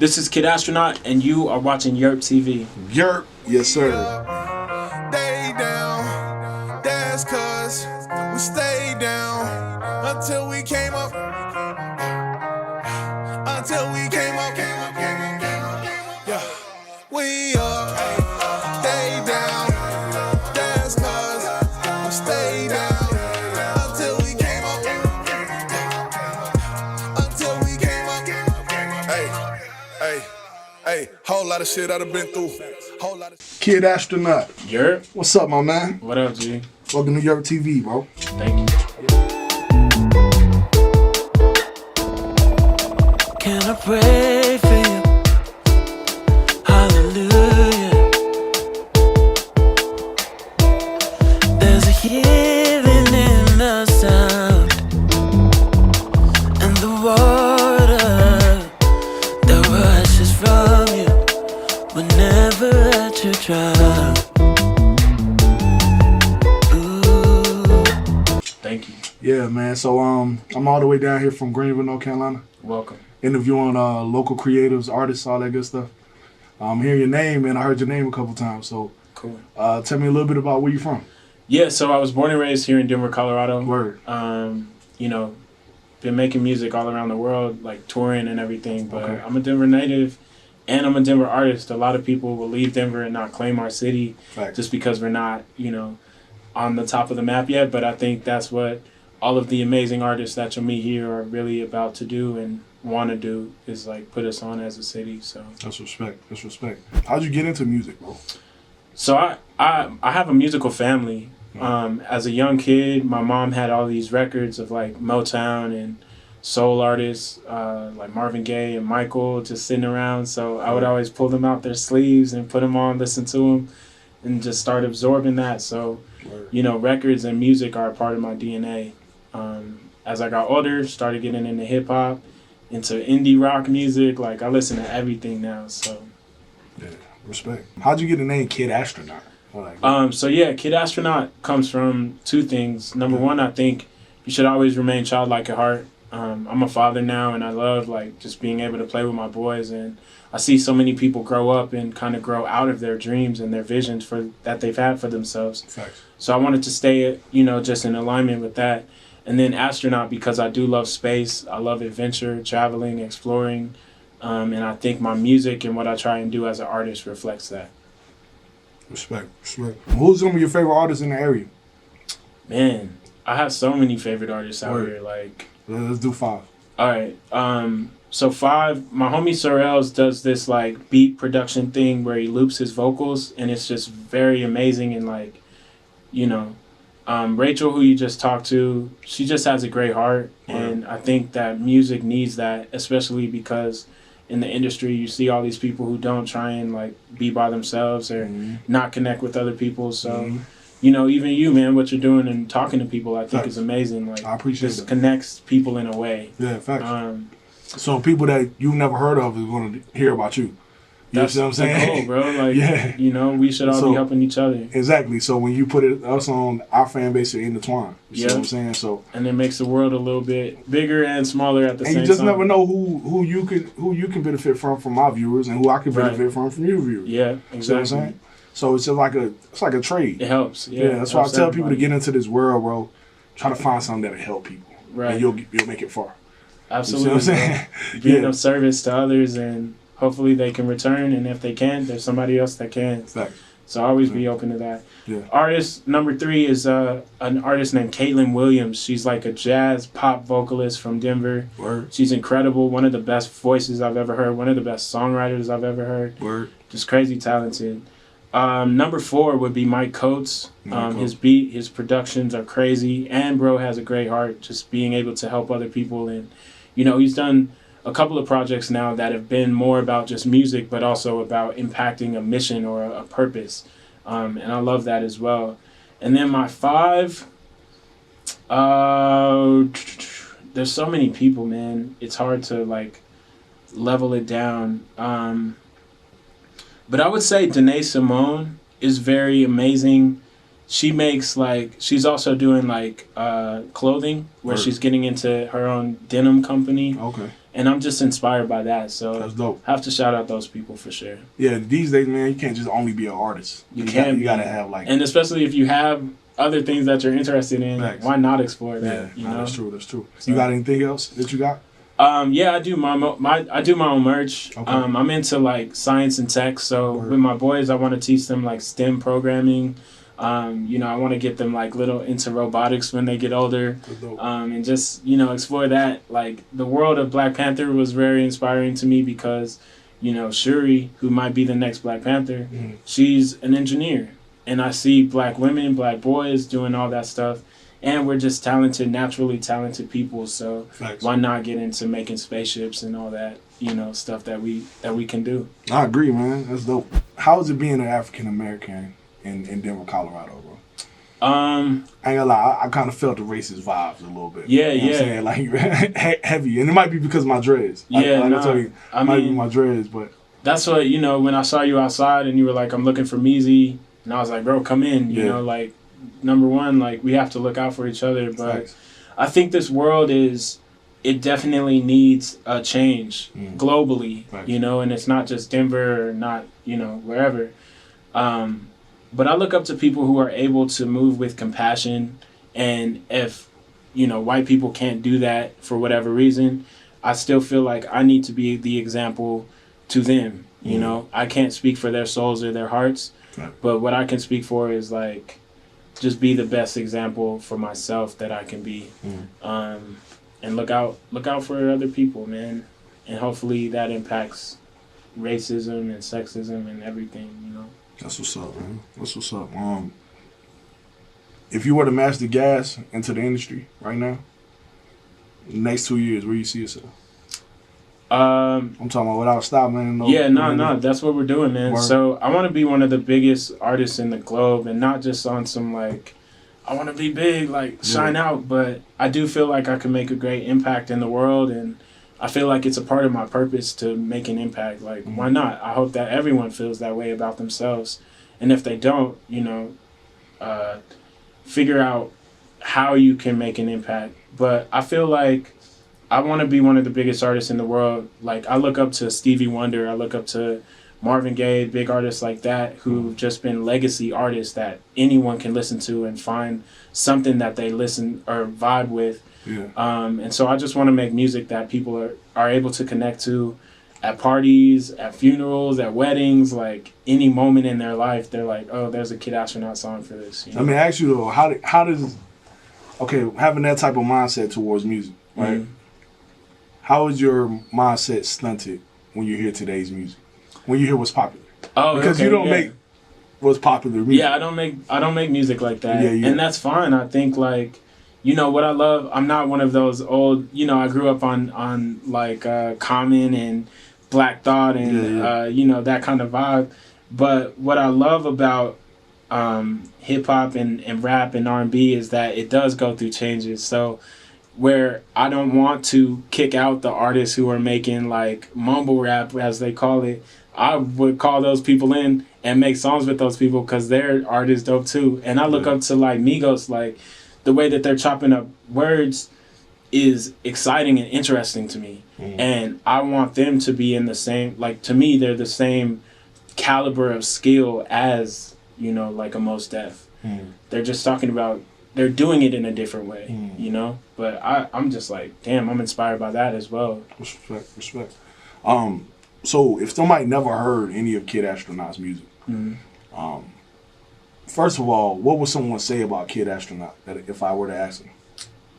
This is Kid Astronaut, and you are watching Yerp TV. Yerp, yes sir. Stay down, that's cause we stayed down until we came up. Until we came up. Yeah, we up, stay down, that's cause we stayed down until we came up. Until we came up. Hey, whole lot of shit I done been through. Whole lot of Kid Astronaut. Yerp. What's up, my man? What up, G? Welcome to Yerp TV, bro. Thank you. Can I pray for you? Hallelujah. There's a healing in the sound and the water that rushes from you whenever that you drown. Ooh. Thank you. Yeah, man. So I'm all the way down here from Greenville, North Carolina. Welcome. Interviewing local creatives, artists, all that good stuff. Hearing your name, and I heard your name a couple times. So, Cool. tell me a little bit about where you from. Yeah, so I was born and raised here in Denver, Colorado. Word. You know, been making music all around the world, like touring and everything. But Okay. I'm a Denver native, and I'm a Denver artist. A lot of people will leave Denver and not claim our city Fact. just because we're not, on the top of the map yet. But I think that's what all of the amazing artists that you'll meet here are really about to do and want to do, is like put us on as a city. So That's respect. That's respect. How'd you get into music, bro? So I have a musical family. As a young kid, my mom had all these records of like Motown and soul artists like Marvin Gaye and Michael just sitting around. So I would always pull them out their sleeves and put them on, listen to them, and just start absorbing that. So, records and music are a part of my DNA. As I got older, started getting into hip hop, into indie rock music. Like I listen to everything now. So. Yeah, respect. How'd you get the name Kid Astronaut? Kid Astronaut comes from two things. Number one, I think you should always remain childlike at heart. I'm a father now, and I love like just being able to play with my boys. And I see so many people grow up and kind of grow out of their dreams and their visions that they've had for themselves. Facts. So I wanted to stay, just in alignment with that. And then astronaut, because I do love space. I love adventure, traveling, exploring. And I think my music and what I try and do as an artist reflects that. Respect. Who's some of your favorite artists in the area? Man, I have so many favorite artists out Word. here. Like, Let's do 5. all right. So 5, my homie Sorrells does this like beat production thing where he loops his vocals, and it's just very amazing. And like, Rachel, who you just talked to, she just has a great heart. And I think that music needs that, especially because in the industry you see all these people who don't try and like be by themselves or not connect with other people. So, even you, man, what you're doing and talking to people, I think Facts. is amazing. Like, I appreciate just that. connects people in a way. Yeah, facts. So people that you've never heard of is going to hear about you. You That's know what I'm the saying? goal, bro. Like, Yeah. we should all So- be helping each other. Exactly. So when you put us on, our fan base are intertwined. You see what I'm saying? So And it makes the world a little bit bigger and smaller at the and same you just time. never know who you can benefit from my viewers, and who I can Right. benefit from your viewers. Yeah, You see what I'm exactly. saying? So it's just like a trade. It helps. Yeah, Yeah, that's why I helps tell people to everybody. get into this world, bro. Try to find something that'll help people, Right. and you'll make it far. Absolutely. You see what I'm saying? bro. Being Yeah. of service to others, and hopefully they can return. And if they can't, there's somebody else that can. Facts. So always be open to that. Yeah. Artist number 3 is an artist named Caitlin Williams. She's like a jazz pop vocalist from Denver. Word. She's incredible. One of the best voices I've ever heard. One of the best songwriters I've ever heard. Word. Just crazy talented. Number 4 would be Mike Coates. Mike His Coates. beat, his productions are crazy, and bro has a great heart. Just being able to help other people, and he's done a couple of projects now that have been more about just music, but also about impacting a mission or a purpose, and I love that as well. And then my 5, there's so many people, man. It's hard to like level it down. But I would say Danae Simone is very amazing. She makes she's also doing clothing where Word. she's getting into her own denim company. Okay. And I'm just inspired by that. So That's dope. I have to shout out those people for sure. Yeah, these days, man, you can't just only be an artist. You gotta have like. And especially if you have other things that you're interested in, Facts. why not explore that? Yeah, You know? that's true. That's true. So, you got anything else that you got? Yeah, I do I do my own merch. Okay. I'm into like science and tech, so Word. with my boys, I want to teach them like STEM programming. You know, I want to get them like little into robotics when they get older, That's dope. and just explore that. Like the world of Black Panther was very inspiring to me because, Shuri, who might be the next Black Panther, Mhm. she's an engineer, and I see Black women, Black boys doing all that stuff. And we're just naturally talented people. So Facts. why not get into making spaceships and all that, stuff that we can do. I agree, man. That's dope. How is it being an African American in Denver, Colorado, bro? I ain't gonna lie, I kind of felt the racist vibes a little bit. Yeah, you know what I'm saying? Like heavy, and it might be because of my dreads. Yeah, I nah, tell you, I might be mean, my dreads, but that's what, when I saw you outside and you were like, I'm looking for Meezy, and I was like, bro, come in, Yeah. like, number one, like, we have to look out for each other, but Facts. I think this world it definitely needs a change globally, Facts. and it's not just Denver or not, wherever. But I look up to people who are able to move with compassion, and if, white people can't do that for whatever reason, I still feel like I need to be the example to them, I can't speak for their souls or their hearts, Right. but what I can speak for is like, just be the best example for myself that I can be, and look out for other people, man, and hopefully that impacts racism and sexism and everything, That's what's up, man. That's what's up. If you were to match the gas into the industry right now, next 2 years, where you see yourself? I'm talking about without stopping. No, that's what we're doing, man. Word. So I want to be one of the biggest artists in the globe, and not just on some like, I want to be big, like shine out, but I do feel like I can make a great impact in the world, and I feel like it's a part of my purpose to make an impact. Like, why not? I hope that everyone feels that way about themselves, and if they don't, figure out how you can make an impact. But I feel like I want to be one of the biggest artists in the world. Like, I look up to Stevie Wonder. I look up to Marvin Gaye, big artists like that who've just been legacy artists that anyone can listen to and find something that they listen or vibe with. Yeah. And so I just want to make music that people are able to connect to at parties, at funerals, at weddings, like any moment in their life. They're like, oh, there's a Kid Astronaut song for this. I mean, ask you though, how does having that type of mindset towards music, right? Mhm. How is your mindset stunted when you hear today's music? When you hear what's popular? Oh, Because okay, you don't yeah. make what's popular music. Yeah, I don't make music like that. Yeah. And that's fine. I think like, what I love, I'm not one of those old, I grew up on like Common and Black Thought and that kind of vibe. But what I love about hip hop and rap and R&B is that it does go through changes. So where I don't want to kick out the artists who are making like mumble rap, as they call it, I would call those people in and make songs with those people because their art is dope too. And I look up to like Migos, like the way that they're chopping up words is exciting and interesting to me. And I want them to be in the same, like to me, they're the same caliber of skill as, like a Mos Def. They're just talking about, they're doing it in a different way, But I'm just like, damn, I'm inspired by that as well. Respect. So if somebody never heard any of Kid Astronaut's music, first of all, what would someone say about Kid Astronaut that if I were to ask them?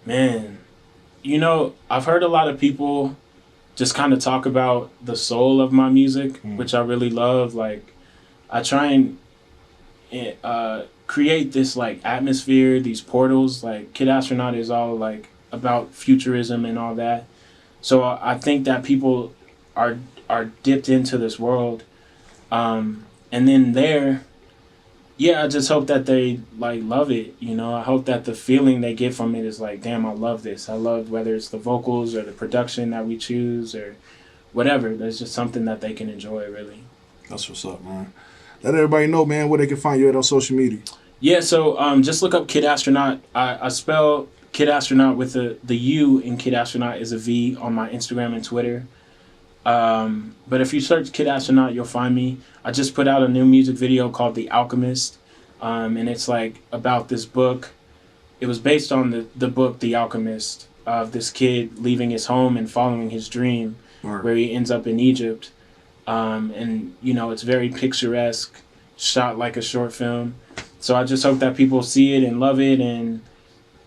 Man, I've heard a lot of people just kind of talk about the soul of my music, which I really love. Like, I try and create this like atmosphere, these portals. Like Kid Astronaut is all like about futurism and all that. So I think that people are dipped into this world, and then I just hope that they like love it. I hope that the feeling they get from it is like, damn, I love this. I love whether it's the vocals or the production that we choose or whatever. There's just something that they can enjoy, really. That's what's up, man. Let everybody know, man, where they can find you at on social media. Yeah, so just look up Kid Astronaut. I spell Kid Astronaut with the U in Kid Astronaut is a V on my Instagram and Twitter. But if you search Kid Astronaut, you'll find me. I just put out a new music video called The Alchemist, and it's like about this book. It was based on the book The Alchemist, of this kid leaving his home and following his dream, where he ends up in Egypt. And you know, it's very picturesque, shot like a short film. So I just hope that people see it and love it, and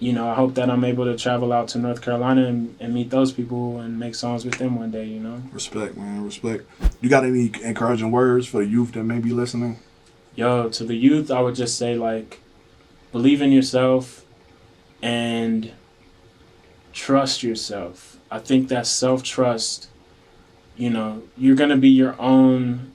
you know, I hope that I'm able to travel out to North Carolina and meet those people and make songs with them one day, you know? Respect, man, respect. You got any encouraging words for the youth that may be listening? Yo, to the youth, I would just say, like, believe in yourself and trust yourself. I think that self-trust, you know, you're going to be your own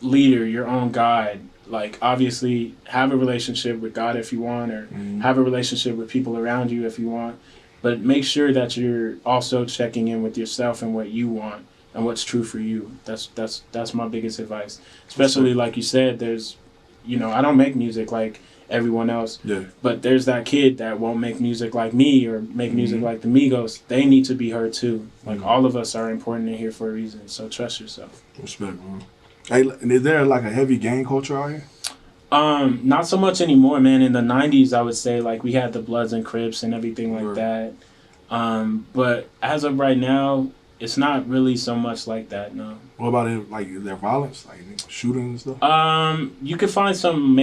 leader, your own guide. Like, obviously, have a relationship with God if you want, or have a relationship with people around you if you want. But make sure that you're also checking in with yourself and what you want and what's true for you. That's my biggest advice. Especially, like you said, there's, you know, I don't make music like everyone else. Yeah. But there's that kid that won't make music like me or make music like the Migos. They need to be heard too. Like, all of us are important in here for a reason. So trust yourself. Respect, man. Hey, and is there like a heavy gang culture out here? Not so much anymore, man. In the 90s, I would say, like, we had the Bloods and Crips and everything like that. But as of right now, it's not really so much like that, no. What about it? Like, is there violence, like shooting and stuff? You could find some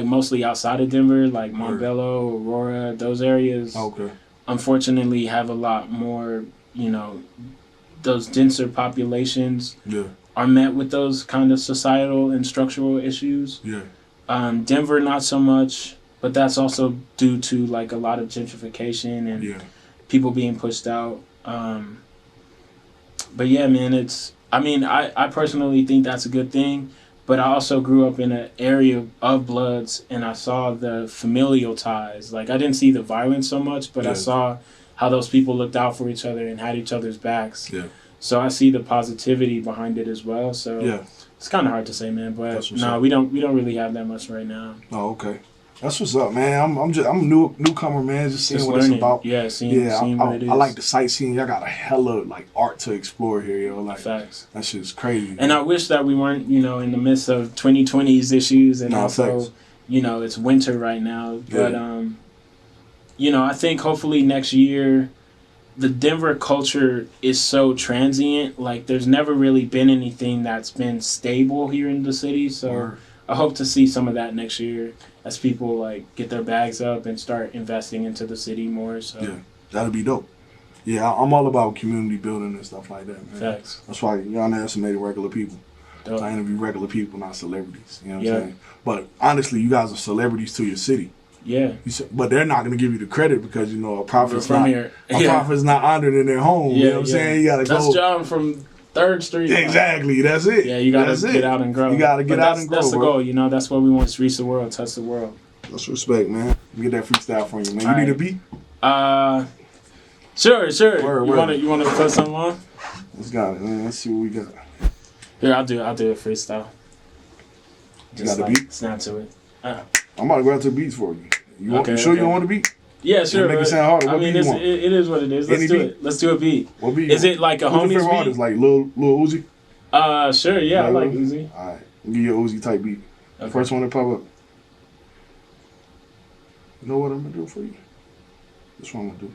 mostly outside of Denver, like Montbello, Aurora, those areas. Okay. Unfortunately, have a lot more, you know, those denser populations. Yeah. Are met with those kind of societal and structural issues. Yeah. Denver, not so much, but that's also due to like a lot of gentrification and people being pushed out. But yeah, man, I personally think that's a good thing, but I also grew up in an area of Bloods, and I saw the familial ties. Like, I didn't see the violence so much, but I saw how those people looked out for each other and had each other's backs. Yeah. So I see the positivity behind it as well. So it's kind of hard to say, man. But no, we don't really have that much right now. Oh, okay. That's what's up, man. I'm a newcomer, man. Just seeing what it's about. Yeah, seeing what it is. I like the sightseeing. Y'all got a hella like art to explore here, yo. Like, facts. That shit's crazy. And I wish that we weren't, you know, in the midst of 2020's issues, and also, facts. You know, it's winter right now. But you know, I think hopefully next year, the Denver culture is so transient. Like, there's never really been anything that's been stable here in the city. So I hope to see some of that next year as people like get their bags up and start investing into the city more. So yeah, that'll be dope. Yeah, I'm all about community building and stuff like that, man. Facts. That's why y'all underestimated regular people. Dope. I interview regular people, not celebrities. You know what I'm saying? But honestly, you guys are celebrities to your city. Yeah. But they're not going to give you the credit because, you know, a prophet's prophet's not honored in their home. You know what I'm saying? You got to go. That's John from 3rd Street. Exactly. That's it. Yeah, you got to get out and grow. You got to get out and grow. That's the goal. You know, that's what we want to reach the world, touch the world. That's respect, man. Let me get that freestyle from you, man. You need a beat? Sure. You want to put something on? Let's got it, man. Let's see what we got. Here, I'll do a freestyle. Just got a beat? Snap to it. I'm about to go out to the beats for you. You sure you don't want a beat? Yeah, sure. Make it sound harder. I mean, it is what it is. Let's do it. Let's do a beat. What beat? Is it like a homie's beat? Artist, like Lil Uzi? Sure. Yeah, I like Uzi. All right, give you a Uzi type beat. Okay. First one to pop up. You know what I'm gonna do for you? This one I'm gonna do.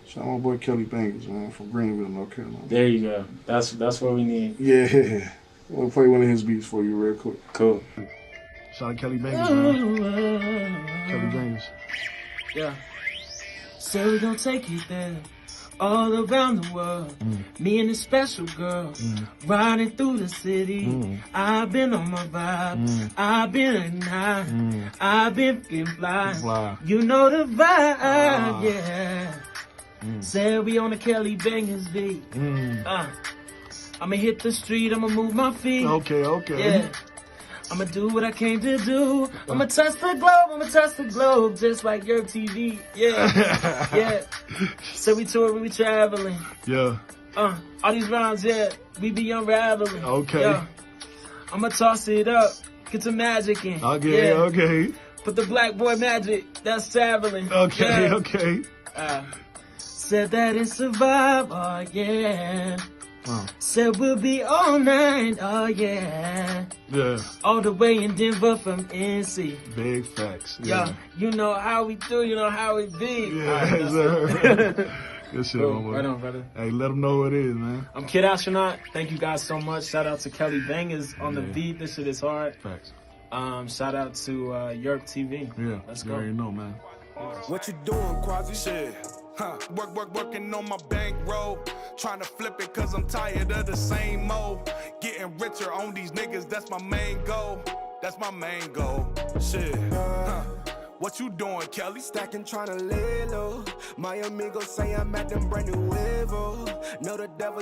Shout out my boy Kelly Bangers, man, from Greenville, North Carolina. There you go. That's what we need. Yeah. I'm gonna play one of his beats for you real quick. Cool. Shout out Kelly Bangers, man. Kelly Bangers. Yeah. Say we gon' take you there, all around the world. Me and this special girl, riding through the city. I've been on my vibe, I've been high, I've been getting fly. You know the vibe, yeah. Say we on the Kelly Bangers beat. I'ma hit the street, I'ma move my feet. Okay. Yeah. I'ma do what I came to do. I'ma touch the globe, just like your TV. Yeah, yeah. So we tour, we traveling. Yeah. All these rounds, yeah, we be unraveling. Okay. Yeah. I'ma toss it up, get some magic in. Okay. Put the black boy magic, that's traveling. Okay. Said that it's survive, oh yeah. Said we'll be all night, oh yeah. Yeah. All the way in Denver from NC. Big facts. Yeah. You know how we do, you know how we be. Yeah, sir. Good shit, Cool. my boy. Right on, brother. Hey, let them know who it is, man. I'm Kid Astronaut. Thank you guys so much. Shout out to Kelly Bangers on the beat. This shit is hard. Facts. Shout out to Europe TV. Yeah. Let's you go. already know, man. What you doing, Quasi? Shit. Huh. Working on my bankroll. Trying to flip it cause I'm tired of the same mode. Getting richer on these niggas, that's my main goal. That's my main goal. Shit. Huh. What you doing, Kelly? Stacking, tryna lay low. My amigos say I'm at them brand new level. Know the devil